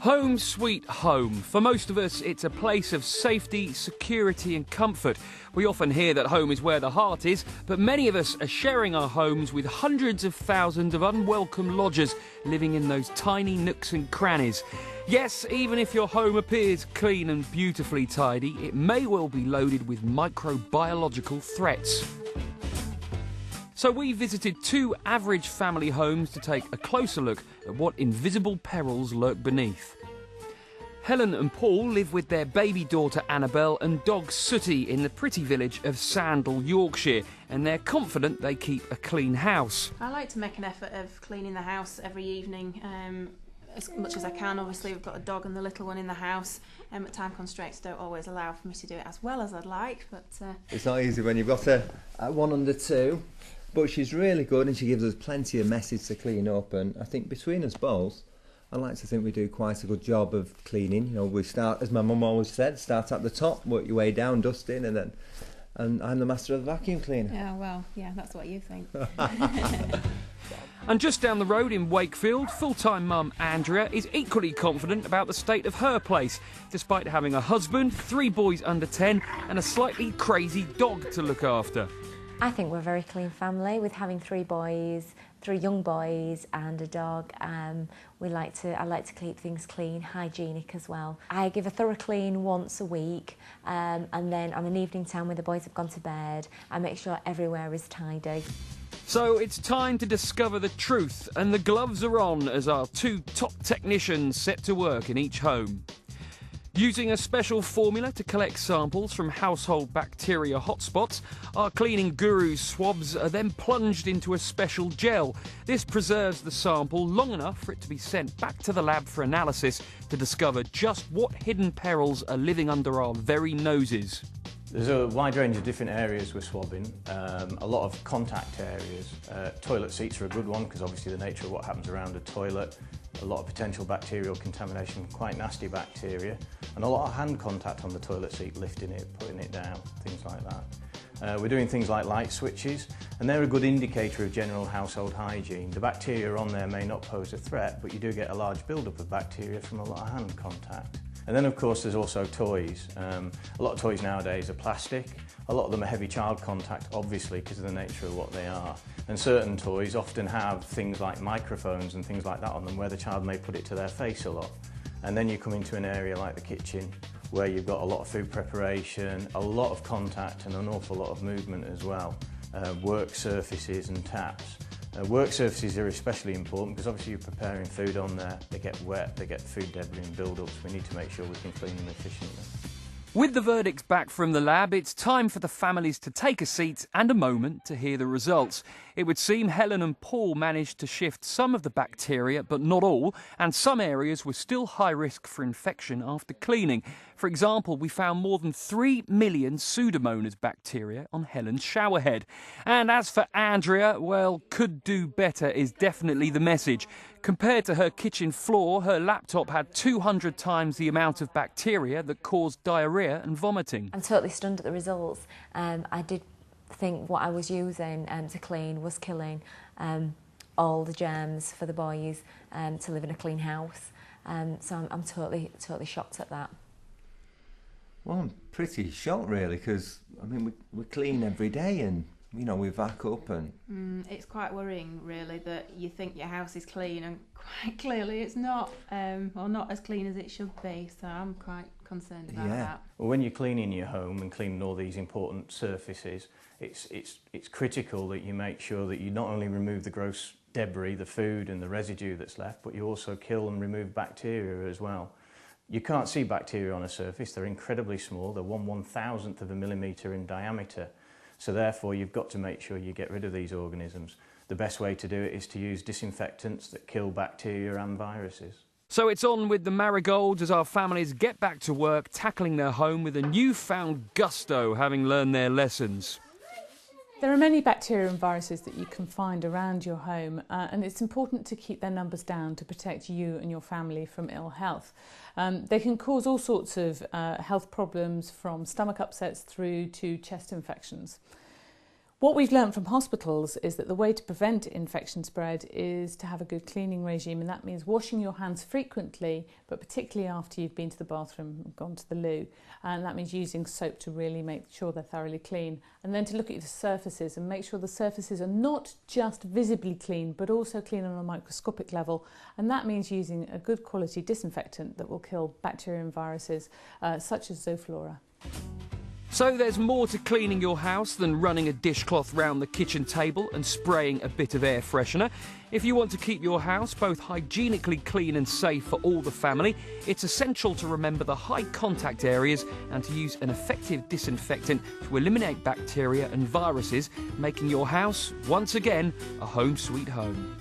Home sweet home. For most of us, it's a place of safety, security and comfort. We often hear that home is where the heart is, but many of us are sharing our homes with hundreds of thousands of unwelcome lodgers living in those tiny nooks and crannies. Yes, even if your home appears clean and beautifully tidy, it may well be loaded with microbiological threats. So we visited two average family homes to take a closer look at what invisible perils lurk beneath. Helen and Paul live with their baby daughter Annabelle and dog Sooty in the pretty village of Sandal, Yorkshire, and they're confident they keep a clean house. I like to make an effort of cleaning the house every evening, as much as I can. Obviously we've got a dog and the little one in the house, but time constraints don't always allow for me to do it as well as I'd like. But it's not easy when you've got a one under two. But she's really good and she gives us plenty of messes to clean up, and I think between us both, I like to think we do quite a good job of cleaning. You know, we start, as my mum always said, start at the top, work your way down, dusting, and I'm the master of the vacuum cleaner. Yeah, well, yeah, that's what you think. And just down the road in Wakefield, full-time mum Andrea is equally confident about the state of her place, despite having a husband, 3 boys under 10 and a slightly crazy dog to look after. I think we're a very clean family with having 3 boys, 3 young boys and a dog. I like to keep things clean, hygienic as well. I give a thorough clean once a week, and then on an evening time when the boys have gone to bed, I make sure everywhere is tidy. So it's time to discover the truth, and the gloves are on as our 2 top technicians set to work in each home. Using a special formula to collect samples from household bacteria hotspots, our cleaning guru's swabs are then plunged into a special gel. This preserves the sample long enough for it to be sent back to the lab for analysis to discover just what hidden perils are living under our very noses. There's a wide range of different areas we're swabbing, a lot of contact areas. Toilet seats are a good one because obviously the nature of what happens around a toilet, a lot of potential bacterial contamination, quite nasty bacteria, and a lot of hand contact on the toilet seat, lifting it, putting it down, things like that. We're doing things like light switches, and they're a good indicator of general household hygiene. The bacteria on there may not pose a threat, but you do get a large build-up of bacteria from a lot of hand contact. And then of course there's also toys. A lot of toys nowadays are plastic. A lot of them are heavy child contact, obviously, because of the nature of what they are. And certain toys often have things like microphones and things like that on them where the child may put it to their face a lot. And then you come into an area like the kitchen where you've got a lot of food preparation, a lot of contact and an awful lot of movement as well. Work surfaces and taps. Work surfaces are especially important because obviously you're preparing food on there, they get wet, they get food debris and build-ups. We need to make sure we can clean them efficiently. With the verdicts back from the lab, it's time for the families to take a seat and a moment to hear the results. It would seem Helen and Paul managed to shift some of the bacteria, but not all, and some areas were still high risk for infection after cleaning. For example, we found more than 3 million Pseudomonas bacteria on Helen's showerhead. And as for Andrea, well, could do better is definitely the message. Compared to her kitchen floor, her laptop had 200 times the amount of bacteria that caused diarrhoea and vomiting. I'm totally stunned at the results. I did think what I was using to clean was killing all the germs for the boys to live in a clean house. So I'm totally shocked at that. Well, I'm pretty shocked really, because I mean we clean every day and you know we vac up and... It's quite worrying really that you think your house is clean and quite clearly it's not, or not as clean as it should be, so I'm quite concerned about that. Well, when you're cleaning your home and cleaning all these important surfaces, it's critical that you make sure that you not only remove the gross debris, the food and the residue that's left, but you also kill and remove bacteria as well. You can't see bacteria on a surface, they're incredibly small, they're 1/1000th of a millimetre in diameter. So therefore you've got to make sure you get rid of these organisms. The best way to do it is to use disinfectants that kill bacteria and viruses. So it's on with the marigolds as our families get back to work, tackling their home with a newfound gusto, having learned their lessons. There are many bacteria and viruses that you can find around your home, and it's important to keep their numbers down to protect you and your family from ill health. They can cause all sorts of health problems, from stomach upsets through to chest infections. What we've learned from hospitals is that the way to prevent infection spread is to have a good cleaning regime, and that means washing your hands frequently, but particularly after you've been to the bathroom and gone to the loo. And that means using soap to really make sure they're thoroughly clean. And then to look at the surfaces and make sure the surfaces are not just visibly clean, but also clean on a microscopic level. And that means using a good quality disinfectant that will kill bacteria and viruses, such as Zoflora. So there's more to cleaning your house than running a dishcloth round the kitchen table and spraying a bit of air freshener. If you want to keep your house both hygienically clean and safe for all the family, it's essential to remember the high contact areas and to use an effective disinfectant to eliminate bacteria and viruses, making your house, once again, a home sweet home.